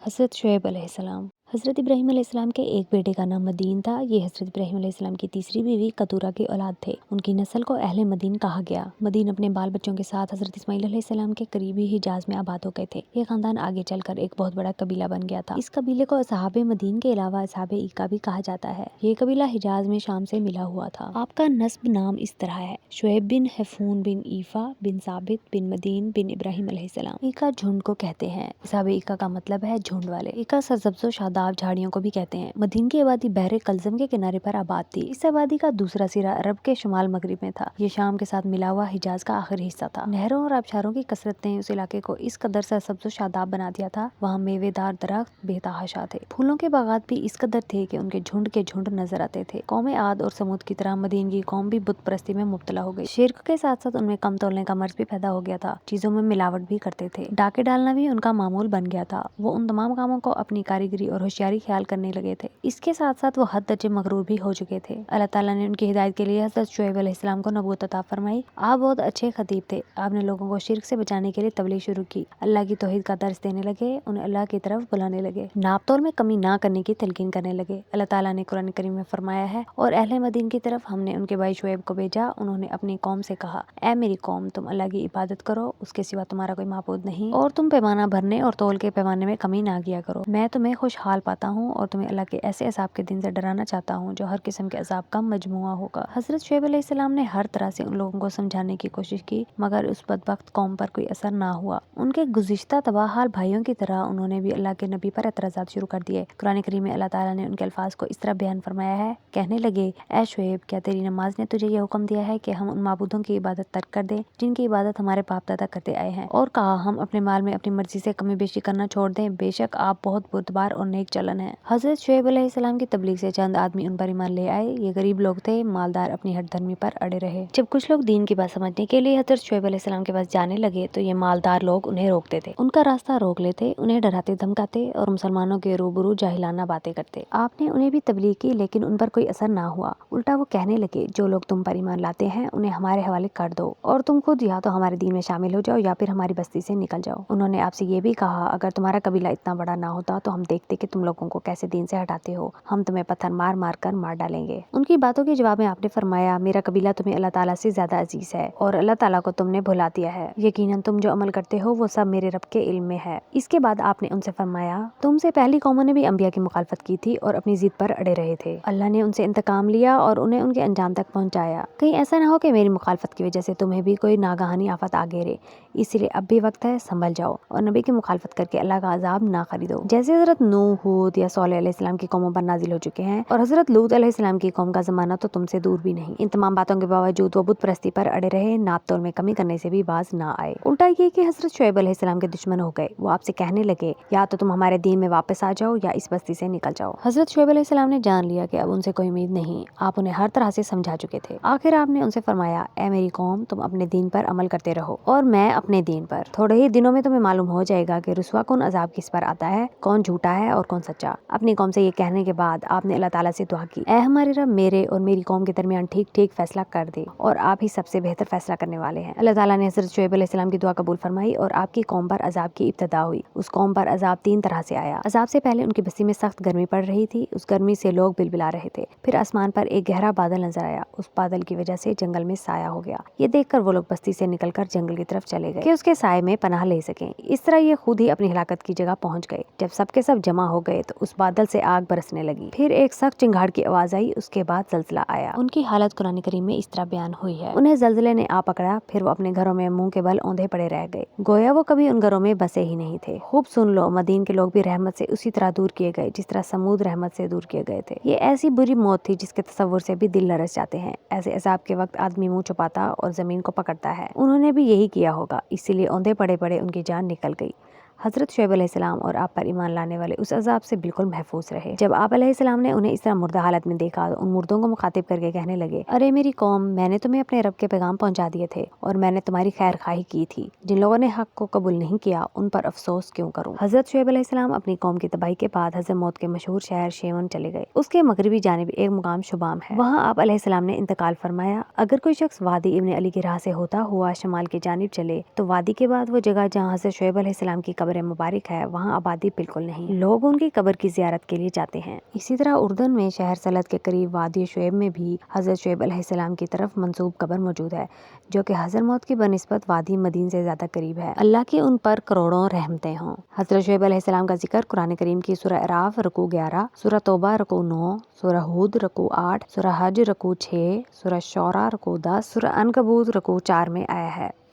हज़रत शुएब अलैहिस्सलाम। हज़रत इब्राहीम अलैहिस्सलाम के एक बेटे का नाम मदीन था। ये हज़रत इब्राहीम अलैहिस्सलाम की तीसरी बीवी कतूरा की औलाद थे। उनकी नस्ल को अहले मदीन कहा गया। मदीन अपने बाल बच्चों के साथ हज़रत इस्माईल अलैहिस्सलाम के करीबी हिजाज में आबाद हो गए थे। ये खानदान आगे चलकर एक बहुत बड़ा कबीला बन गया था। इस कबीले को असहाबे मदीन के अलावा असहाबे ईका भी कहा जाता है। ये कबीला हिजाज में शाम से मिला हुआ था। आपका नस्ब नाम इस तरह है: शुएब बिन हफून बिन ईफा बिन साबित बिन मदीन बिन इब्राहीम अलैहिस्सलाम। ईका झुंड को कहते हैं। असहाबे ईका का मतलब है झुंड वाले। ईका सरसब्ज़ो शादाब झाड़ियों को भी कहते हैं। मदीन की आबादी बहरे कलजम के किनारे पर आबाद थी। इस आबादी का दूसरा सिरा अरब के शुमाल मगरिब में था। ये शाम के साथ मिला हुआ हिजाज का आखिरी हिस्सा था। नहरों और आबशारों की कसरत ने उस इलाके को इस कदर सरसब्ज़ो शादाब बना दिया था। वहाँ मेवेदार दरख्त बेतहाशा थे। फूलों के बागात भी इस कदर थे कि उनके झुंड के झुंड नजर आते थे। कौम आद और समूद की तरह मदीन की कौम भी बुत परस्ती में मुब्तला हो गई। शिर्क के साथ साथ उनमें कम तोलने का मर्ज भी पैदा हो गया था। चीजों में मिलावट भी करते थे। डाके डालना भी उनका मामूल बन गया था। वो उन तमाम कामों को अपनी कारीगरी और होशियारी ख्याल करने लगे थे। इसके साथ साथ वो हद दर्जे मगरूर भी हो चुके थे। अल्लाह ताला ने उनकी हिदायत के लिए हज़रत शुएब अलैहिस्सलाम को नबूवत अता फरमाई। आप बहुत अच्छे खतीब थे। आपने लोगों को शिर्क से बचाने के लिए तबलीग शुरू की। अल्लाह की तौहीद का दर्स देने लगे। उन्हें अल्लाह की तरफ बुलाने लगे। नापतोल में कमी ना करने की तलकीन करने लगे। अल्लाह ताला ने कुरान करीम में फरमाया है, और अहले मदीन की तरफ हमने उनके भाई शुएब को भेजा। उन्होंने अपनी कौम से कहा, ऐ मेरी कौम, तुम अल्लाह की इबादत करो, उसके सिवा तुम्हारा कोई माबूद नहीं, और तुम पैमाना भरने और तोल के पैमाने में कमी ना किया करो। मैं तुम्हें खुशहाल पाता हूँ और तुम्हें अल्लाह के ऐसे अज़ाब के दिन से डराना चाहता हूँ जो हर किस्म के अज़ाब का मजमुआ होगा। हज़रत शुएब अलैहिस्सलाम ने हर तरह से उन लोगों को समझाने की कोशिश की, मगर उस बदबख्त कौम पर कोई असर ना हुआ। उनके गुज़िश्ता तबाहाल भाइयों की तरह उन्होंने भी अल्लाह के नबी पर एतराज़ात शुरू कर दिए। कुरान करीम में अल्लाह ताला ने उनके अल्फाज को इस तरह बयान फरमाया है, कहने लगे, ऐ शुएब, क्या तेरी नमाज ने तुझे ये हुक्म दिया है कि हम उन माबूदों की इबादत तर्क कर दें जिनकी इबादत हमारे बाप दादा करते आए हैं, और कहा हम अपने माल में अपनी मर्जी से कमी बेशी करना छोड़ दें, बेशक आप बहुत बुर्दबार और नेक चलन है। हज़रत शुएब अलैहिस्सलाम की तबलीग से चंद आदमी उन पर ईमान ले आए। ये गरीब लोग थे। मालदार अपनी हठधर्मी पर अड़े रहे। जब कुछ लोग दीन की बात समझने के लिए हज़रत शुएब अलैहिस्सलाम के पास जाने लगे तो ये मालदार लोग उन्हें रोकते थे, उनका रास्ता रोक लेते, उन्हें डराते धमकाते और मुसलमानों के रूबरू जाहिलाना बातें करते। आपने उन्हें भी तबलीग की, लेकिन उन पर कोई असर ना हुआ। उल्टा वो कहने लगे, जो लोग तुम पर ईमान लाते हैं उन्हें हमारे हवाले कर दो, और तुम खुद या तो हमारे दीन में शामिल हो जाओ या फिर हमारी बस्ती से निकल जाओ। उन्होंने आपसे ये भी कहा, अगर तुम्हारा कबीला इतना बड़ा ना होता तो हम देखते कि तुम लोगों को कैसे दीन से हटाते हो, हम तुम्हें पत्थर मार मार कर मार डालेंगे। उनकी बातों के जवाब में आपने फरमाया, मेरा कबीला तुम्हें अल्लाह ताला से ज्यादा अजीज है और अल्लाह ताला को तुमने भुला दिया है। यकीनन तुम जो अमल करते हो वो सब मेरे रब के इल्म में है। इसके बाद आपने उनसे फरमाया, तुमसे पहली कौमों ने भी अंबिया की मुखालफत की थी और अपनी जिद पर अड़े रहे थे। अल्लाह ने उनसे इंतकाम लिया और उन्हें उनके अंजाम तक पहुंचाया। कहीं ऐसा ना हो कि मेरी मुखालफत की वजह से तुम्हें भी कोई नागहानी आफत आ घेरे। इसलिए अब भी वक्त है, संभल जाओ और नबी की मुखालफत करके अल्लाह का अजाब ना खरीदो, जैसे हजरत नूह, हूद या सोलेह अलैहिस्सलाम की कौमों पर नाजिल हो चुके हैं, और हजरत लूत अलैहिस्सलाम की कौम का जमाना तो तुमसे दूर भी नहीं। इन तमाम बातों के बावजूद वो बुत परस्ती पर अड़े रहे, नाप तोल में कमी करने से भी बाज ना आए। उल्टा ये कि हजरत शुएब अलैहिस्सलाम के दुश्मन हो गए। वो आपसे कहने लगे, या तो तुम हमारे दीन में वापस आ जाओ या इस बस्ती से निकल जाओ। हजरत शुएब अलैहिस्सलाम ने जान लिया कि अब उनसे कोई उम्मीद नहीं। आप उन्हें हर तरह से समझा चुके थे। आखिर आपने उनसे फरमाया, ऐ मेरी कौम, तुम अपने दीन पर अमल करते रहो और मैं अपने दीन पर। थोड़े ही दिनों में तुम्हें मालूम हो जाएगा कि रुसवा कौन अजाब किस पर आता है, कौन झूठा है और कौन सच्चा। अपनी कौम से ये कहने के बाद आपने अल्लाह ताला से दुआ की, ऐ हमारे रब, मेरे और मेरी कौम के दरमियान ठीक ठीक फैसला कर दे, और आप ही सबसे बेहतर फैसला करने वाले हैं। अल्लाह ताला ने हजरत शुएब अलैहिस्सलाम की दुआ कबूल फरमाई और आपकी कौम पर अजाब की इब्तिदा हुई। उस कौम पर अजाब तीन तरह से आया। अजाब से पहले उनकी बस्ती में सख्त गर्मी पड़ रही थी। उस गर्मी से लोग बिलबिला रहे थे। फिर आसमान पर एक गहरा बादल नजर आया। उस बादल की वजह से जंगल में साया हो गया। ये देखकर वो लोग बस्ती से निकलकर जंगल की तरफ चले गए कि उसके साए में पनाह ले सकें। इस तरह ये खुद ही अपनी हिलाकत की जगह पहुंच गए। जब सबके सब जमा हो गए तो उस बादल से आग बरसने लगी। फिर एक सख्त चिंगाड़ की आवाज आई। उसके बाद जल्जला आया। उनकी हालत कुरान करीम में इस तरह बयान हुई है, उन्हें जल्जले ने आ पकड़ा, फिर वो अपने घरों में मुंह के बल औंधे पड़े रह गए, गोया वो कभी उन घरों में बसे ही नहीं थे। खूब सुन लो, मदीन के लोग भी रहमत से उसी तरह दूर किए गए जिस तरह समूद रहमत से दूर किए गए थे। ये ऐसी बुरी मौत थी जिसके तसव्वुर से भी दिल लरस जाते हैं। ऐसे अजाब के वक्त आदमी मुंह छुपाता और जमीन को पकड़ता है। उन्होंने भी यही किया होगा, इसीलिए औंधे पड़े पड़े उनकी जान निकल गई। हजरत शुएब अलैहिस्सलाम और आप पर ईमान लाने वाले उस अजाब से बिल्कुल महफूज रहे। जब आप अलैहिस्सलाम ने उन्हें इस तरह मुर्दा हालत में देखा तो उन मुर्दों को मुखातिब करके कहने लगे, अरे मेरी कौम, मैंने तुम्हें अपने रब के पैगाम पहुंचा दिए थे और मैंने तुम्हारी खैर खाही की थी। जिन लोगों ने हक को कबूल नहीं किया उन पर अफसोस क्यों करूं। हजरत शुएब अलैहिस्सलाम अपनी कौम की तबाही के बाद हज़रमौत के मशहूर शहर शेवन चले गए। उसके मगरबी जानिब एक मुकाम शुबाम है, वहाँ आप अलैहिस्सलाम ने इंतकाल फरमाया। अगर कोई शख्स वादी इब्न अली की राह से होता हुआ शमाल की जानिब चले तो वादी के बाद वो जगह जहाँ हजरत शुएब अलैहिस्सलाम की कब्र قبر مبارک ہے وہاں آبادی بالکل نہیں، لوگ ان کی قبر کی زیارت کے لیے جاتے ہیں۔ اسی طرح اردن میں شہر سلط کے قریب وادی شعیب میں بھی حضرت شعیب علیہ السلام کی طرف منسوب قبر موجود ہے، جو کہ حضرموت کی بنسبت وادی مدین سے زیادہ قریب ہے۔ اللہ کی ان پر کروڑوں رحمتیں ہوں۔ حضرت شعیب علیہ السلام کا ذکر قرآن کریم کی سورہ اعراف رکوع 11، سورہ توبہ رکوع 9، سورہ ہود رکوع 8، سورہ حج رکوع 6، سورہ شعراء رکوع 10، سورہ عنکبوت رکوع 4 میں آیا ہے۔